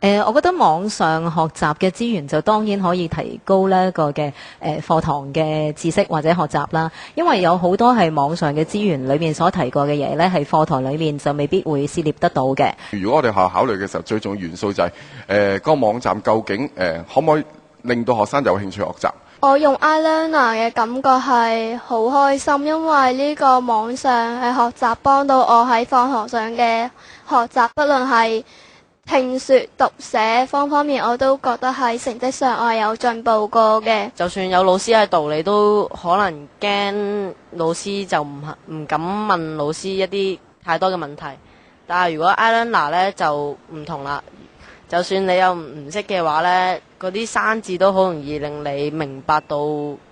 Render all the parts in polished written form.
我覺得網上學習嘅資源就當然可以提高呢個嘅課堂嘅知識或者學習啦，因為有好多係網上嘅資源裏面所提過嘅嘢呢，係課堂裏面就未必會涉獵得到嘅。如果我哋學校考慮嘅時候，最重要元素就係個網站究竟可唔可以令到學生有興趣學習？我用 iLearner 嘅感覺係好開心，因為呢個網上嘅學習幫到我喺課堂上嘅學習，不論係聽說讀寫方面，我都覺得喺成績上我係有進步過嘅。就算有老師喺度，你都可能驚老師就唔敢問老師一啲太多嘅問題。但係如果 iLearner 咧就唔同啦，就算你有唔識嘅話咧，嗰啲生字都好容易令你明白到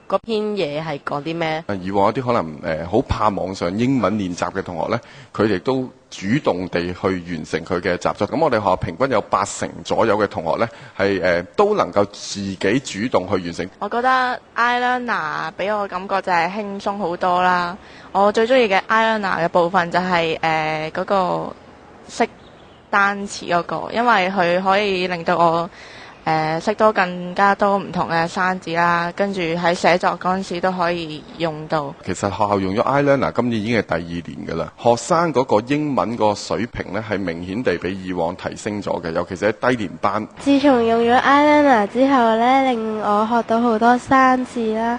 嗰篇嘢係講啲咩。以往一啲可能好怕網上英文練習嘅同學咧，佢哋都主動地去完成佢嘅習作。咁我哋學校平均有80%左右嘅同學咧係都能夠自己主動去完成。我覺得 iLearner 俾我感覺就係輕鬆好多啦。我最中意嘅 iLearner 嘅部分就係嗰個識單詞嗰個，因為佢可以令到我識到更加多唔同嘅生字啦，跟住喺寫作嗰陣時都可以用到。其實學校用咗 iLearner 今年已經係第2年㗎啦，學生嗰個英文個水平咧係明顯地比以往提升咗嘅，尤其是喺低年班。自從用咗 iLearner 之後咧，令我學到好多生字啦。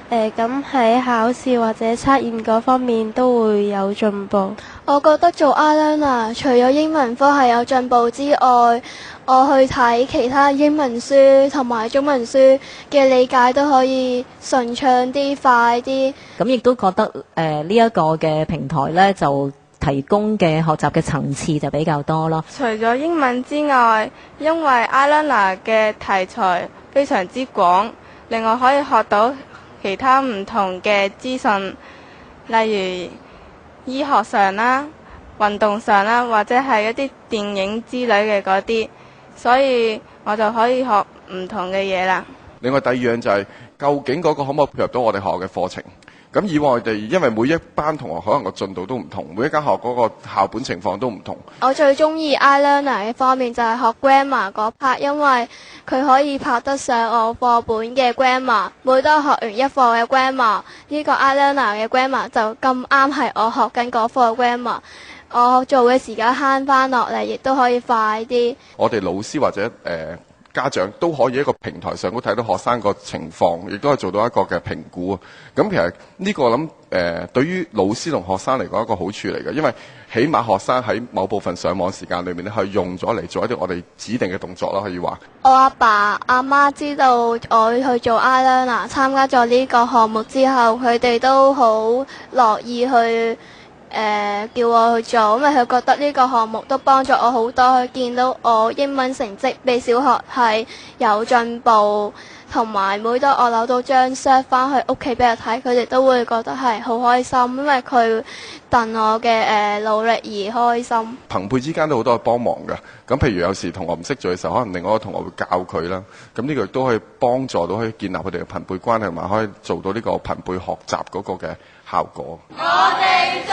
咁喺考試或者測驗嗰方面都會有進步。我覺得做 iLearner 除咗英文科係有進步之外，我去睇其他英文書同埋中文書嘅理解都可以順暢啲、快啲。咁亦都覺得呢一個嘅平台呢，就提供嘅學習嘅層次就比較多咯。除咗英文之外，因為 iLearner 嘅題材非常之廣，另外可以學到其他唔同嘅資訊，例如醫學上啦、運動上啦，或者係一啲電影之類嘅嗰啲，所以我就可以學唔同嘅嘢啦。另外第二樣就係究竟嗰個可唔可以配合到我哋學校嘅課程？咁以往我哋因為每一班同學可能個進度都唔同，每一間學校嗰個校本情況都唔同。我最中意 iLearner 嘅方面就係學 grammar 嗰 part，因為佢可以拍得上我課本嘅 grammar。每當學完一課嘅 grammar，呢個 iLearner 嘅 grammar 就咁啱係我學緊嗰課嘅 grammar， 我做嘅時間慳翻落嚟，亦都可以快啲。我哋老師或者家長都可以喺一個平台上都睇到學生個情況，亦都係做到一個嘅評估。咁其實呢個我諗對於老師同學生嚟講一個好處嚟嘅，因為起碼學生喺某部分上網時間裏面咧，係用咗嚟做一啲我哋指定嘅動作啦，可以話。我阿爸阿媽知道我去做 iLearner， 參加咗呢個項目之後，佢哋都好樂意去叫我去做，因為佢覺得呢個項目都幫助我好多，佢見到我英文成績比小學係有進步，同埋每當我攞到張 cert 翻去屋企俾人睇，佢哋都會覺得係好開心，因為佢戥我嘅努力而開心。朋輩之間都好多幫忙㗎，咁譬如有時同學唔識做嘅時候，可能另外一個同學會教佢啦，咁呢個亦都可以幫助到可以建立佢哋嘅朋輩關係，同埋可以做到呢個朋輩學習嗰個嘅效果。我哋